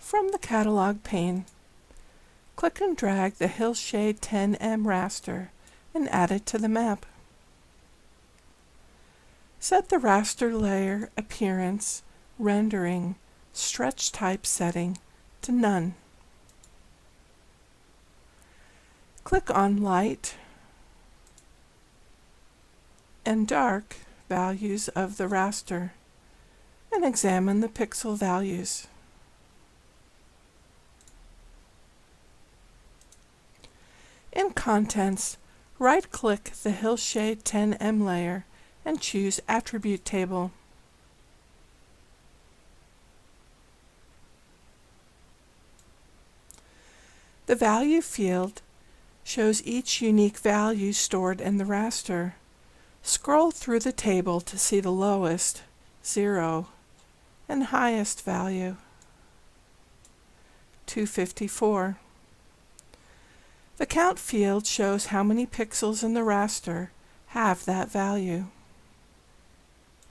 From the catalog pane, click and drag the Hillshade 10M raster and add it to the map. Set the raster layer appearance, rendering, stretch type setting to none. Click on light and dark values of the raster and examine the pixel values. In Contents, right-click the Hillshade 10M layer and choose Attribute Table. The Value field shows each unique value stored in the raster. Scroll through the table to see the lowest, 0, and highest value, 254. The Count field shows how many pixels in the raster have that value.